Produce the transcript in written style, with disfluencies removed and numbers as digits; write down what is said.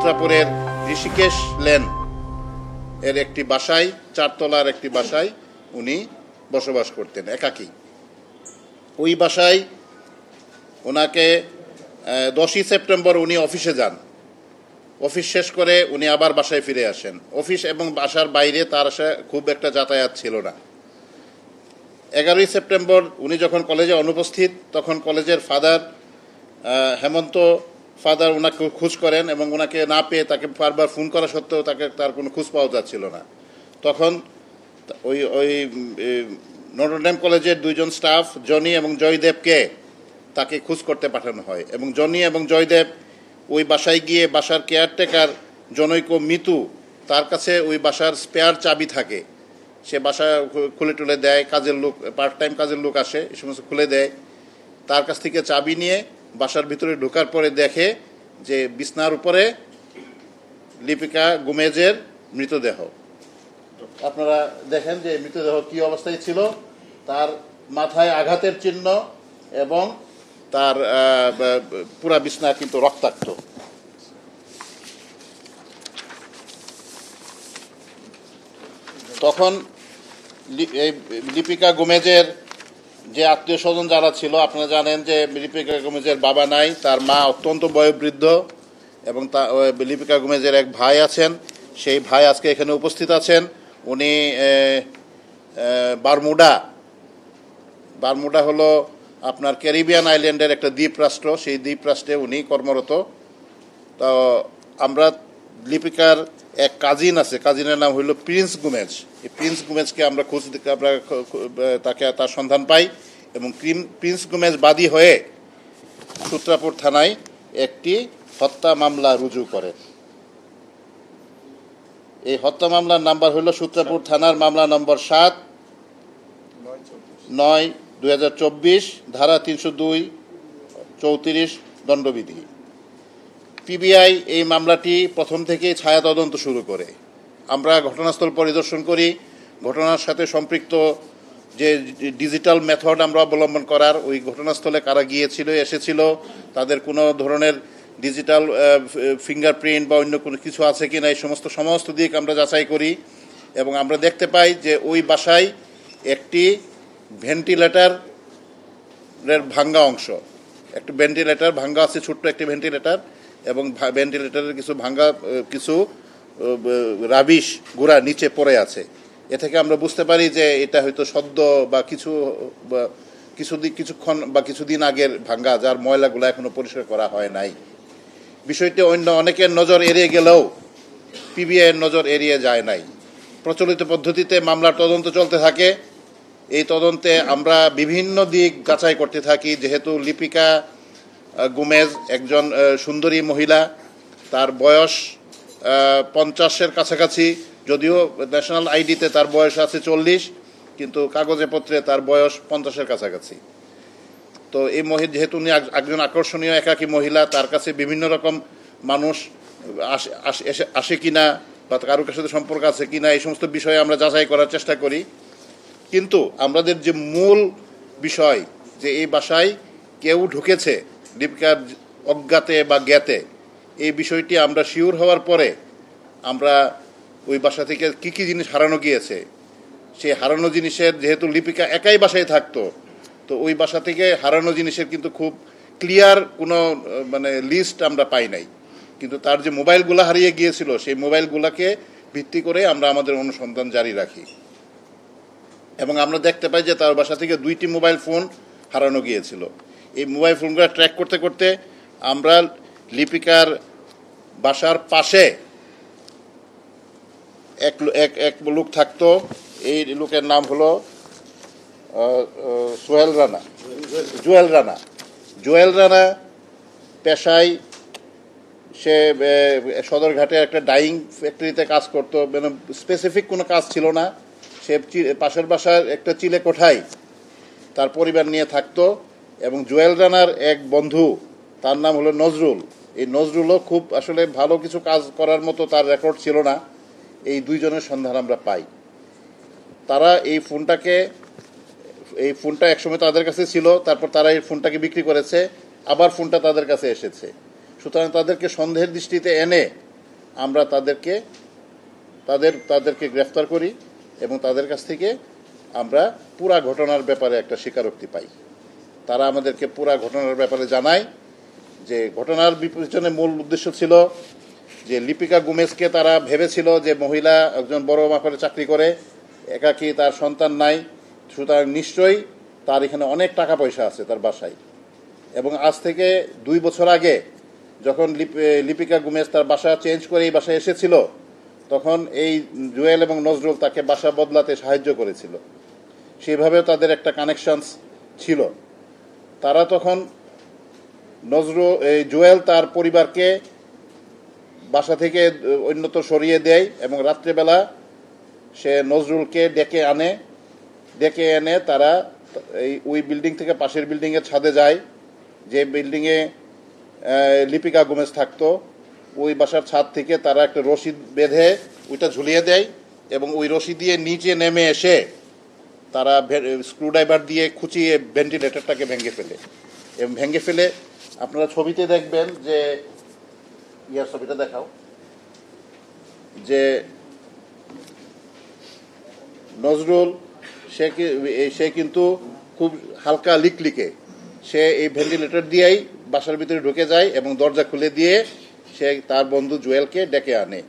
সূত্রাপুরের Rishikesh lane এর একটি বাসায়, 4 তলার একটি বাসায় উনি বসবাস করতেন একাকী। ওই বাসায় ওনাকে 10ই সেপ্টেম্বর উনি অফিসে যান। অফিস শেষ করে উনি আবার বাসায় ফিরে আসেন। অফিস এবং বাসার বাইরে তার খুব একটা যাতায়াত ছিল না। 11ই সেপ্টেম্বর উনি যখন কলেজে অনুপস্থিত, তখন কলেজের ফাদার হেমন্ত ফাদার ওনাকে খোঁজ করেন এবং ওনাকে না পেয়ে তাকে বারবার ফোন করা সত্ত্বেও তার কোনো খোঁজ পাওয়া যাচ্ছিল না। তখন ওই নটরডেম কলেজের 2 জন স্টাফ, জনি এবং জয়দেবকে তাকে খোঁজ করতে পাঠানো হয় এবং জনি এবং জয়দেব ওই বাসায় গিয়ে বাসার কেয়ারটেকার জনৈক মিতু, তার কাছে ওই বাসার স্পেয়ার চাবি থাকে। সে বাসা খুলে টুলে দেয়, কাজের লোক, পার্ট টাইম কাজের লোক আসে, এই সমস্ত খুলে দেয়। তার কাছ থেকে চাবি নিয়ে বাসার ভিতরে ঢোকার পরে দেখে যে বিছনার উপরে লিপিকা গোমেজের মৃতদেহ। আপনারা দেখেন যে মৃতদেহ কি অবস্থায় ছিল। তার মাথায় আঘাতের চিহ্ন এবং তার পুরা বিছনা কিন্তু রক্তাক্ত। তখন এই লিপিকা গোমেজের যে আত্মীয় স্বজন যারা ছিল, আপনারা জানেন যে লিপিকা গোমেজের বাবা নাই, তার মা অত্যন্ত বয়োবৃদ্ধ এবং লিপিকা গোমেজের এক ভাই আছেন। সেই ভাই আজকে এখানে উপস্থিত আছেন। উনি বারমুডা হলো আপনার ক্যারিবিয়ান আইল্যান্ডের একটা দ্বীপ রাষ্ট্র। সেই দ্বীপ রাষ্ট্রে উনি কর্মরত। তো আমরা লিপিকার এক কাজিন আছে, কাজিনের নাম হইল প্রিন্স গোমেজ। এই প্রিন্স গোমেজকে আমরা তার সন্ধান পাই এবং প্রিন্স গোমেজ বাদী হয়ে সূত্রাপুর থানায় একটি হত্যা মামলা রুজু করে। এই হত্যা মামলার নাম্বার হইল সূত্রাপুর থানার মামলা নম্বর 7/9/2024, ধারা 302-34 দণ্ডবিধি। পিবিআই এই মামলাটি প্রথম থেকেই ছায়া তদন্ত শুরু করে। আমরা ঘটনাস্থল পরিদর্শন করি। ঘটনার সাথে সম্পৃক্ত যে ডিজিটাল মেথড আমরা অবলম্বন করার, ওই ঘটনাস্থলে কারা গিয়েছিল এসেছিল, তাদের কোনো ধরনের ডিজিটাল ফিঙ্গারপ্রিন্ট বা অন্য কোনো কিছু আছে কি না, এই সমস্ত দিক আমরা যাচাই করি এবং আমরা দেখতে পাই যে ওই বাসায় একটি ভেন্টিলেটরের ভাঙ্গা অংশ, একটি ভেন্টিলেটর ভাঙ্গা আছে, ছোট্ট একটি ভেন্টিলেটর, এবং ভেন্টিলেটরের কিছু রাবিশ গুঁড়া নিচে পড়ে আছে। এ থেকে আমরা বুঝতে পারি যে এটা হয়তো সদ্য বা কিছুক্ষণ বা কিছুদিন আগের ভাঙ্গা, যার ময়লাগুলো এখনো পরিষ্কার করা হয় নাই। বিষয়টি অন্য অনেকের নজর এড়িয়ে গেলেও পিবিআইয়ের নজর এড়িয়ে যায় নাই। প্রচলিত পদ্ধতিতে মামলার তদন্ত চলতে থাকে। এই তদন্তে আমরা বিভিন্ন দিক যাচাই করতে থাকি। যেহেতু লিপিকা গোমেজ একজন সুন্দরী মহিলা, তার বয়স 50-এর কাছাকাছি, যদিও ন্যাশনাল আইডিতে তার বয়স আছে 40, কিন্তু কাগজে পত্রে তার বয়স 50-এর কাছাকাছি। তো এই যেহেতু উনি একজন আকর্ষণীয় একাকী মহিলা, তার কাছে বিভিন্ন রকম মানুষ আসে কিনা বা কারোর সাথে সম্পর্ক আছে কিনা, এই সমস্ত বিষয়ে আমরা যাচাই করার চেষ্টা করি। কিন্তু আমাদের যে মূল বিষয় যে এই বাসায় কেউ ঢুকেছে লিপিকার অজ্ঞাতে বা জ্ঞাতে, এই বিষয়টি আমরা শিওর হওয়ার পরে আমরা ওই বাসা থেকে কি কি জিনিস হারানো গিয়েছে, সেই হারানো জিনিসের, যেহেতু লিপিকা একাই বাসায় থাকতো, তো ওই বাসা থেকে হারানো জিনিসের কিন্তু খুব ক্লিয়ার কোনো লিস্ট আমরা পাই নাই। কিন্তু তার যে মোবাইলগুলো হারিয়ে গিয়েছিল, সেই মোবাইলগুলোকে ভিত্তি করে আমরা আমাদের অনুসন্ধান জারি রাখি এবং আমরা দেখতে পাই যে তার বাসা থেকে 2টি মোবাইল ফোন হারানো গিয়েছিল। এই মোবাইল ফোনগুলো ট্র্যাক করতে করতে আমরা লিপিকার বাসার পাশে এক লোক থাকতো। এই লোকের নাম হলো জুয়েল রানা। পেশায় সে সদরঘাটে একটা ডাইং ফ্যাক্টরিতে কাজ করতো, স্পেসিফিক কোনো কাজ ছিল না। সে পাশের বাসার একটা চিলে কোঠায় তার পরিবার নিয়ে থাকতো এবং জুয়েল রানার এক বন্ধু, তার নাম হলো নজরুল। এই নজরুলও খুব আসলে ভালো কিছু কাজ করার মতো তার রেকর্ড ছিল না। এই 2 জনের সন্ধান আমরা পাই। তারা এই ফোনটা একসময় তাদের কাছে ছিল, তারপর তারা এই ফোনটাকে বিক্রি করেছে, আবার ফোনটা তাদের কাছে এসেছে। সুতরাং তাদেরকে সন্দেহের দৃষ্টিতে এনে আমরা তাদেরকে গ্রেফতার করি এবং তাদের কাছ থেকে আমরা পুরা ঘটনার ব্যাপারে একটা স্বীকারোক্তি পাই। তারা আমাদেরকে পুরা ঘটনার ব্যাপারে জানায় যে ঘটনার পিছনে মূল উদ্দেশ্য ছিল যে লিপিকা গুমেজকে তারা ভেবেছিল যে মহিলা একজন বড় মাপের চাকরি করে, একাকী, তার সন্তান নাই, সুতরাং নিশ্চয়ই তার এখানে অনেক টাকা পয়সা আছে তার বাসায়। এবং আজ থেকে 2 বছর আগে যখন লিপিকা গুমেজ তার বাসা চেঞ্জ করে এই বাসায় এসেছিল, তখন এই জুয়েল এবং নজরুল তাকে বাসা বদলাতে সাহায্য করেছিল। সেইভাবেও তাদের একটা কানেকশনস ছিল। তারা তখন জুয়েল তার পরিবারকে বাসা থেকে অন্যত্র সরিয়ে দেয় এবং রাত্রেবেলা সে নজরুলকে ডেকে এনে তারা ওই বিল্ডিং থেকে পাশের বিল্ডিংয়ের ছাদে যায়, যে বিল্ডিংয়ে লিপিকা গুমেজ থাকতো। ওই বাসার ছাদ থেকে তারা একটা রশি বেঁধে ওইটা ঝুলিয়ে দেয় এবং ওই রশি দিয়ে নিচে নেমে এসে তারা স্ক্রুড্রাইভার দিয়ে খুঁচিয়ে ভেন্টিলেটরটাকে ভেঙে ফেলে আপনারা ছবিতে দেখবেন যে ছবিটা দেখাও, যে নজরুল সে কিন্তু খুব হালকা লিকলিকে, সে এই ভেন্টিলেটর দিয়েই বাসার ভিতরে ঢুকে যায় এবং দরজা খুলে দিয়ে সে তার বন্ধু জুয়েলকে ডেকে আনে।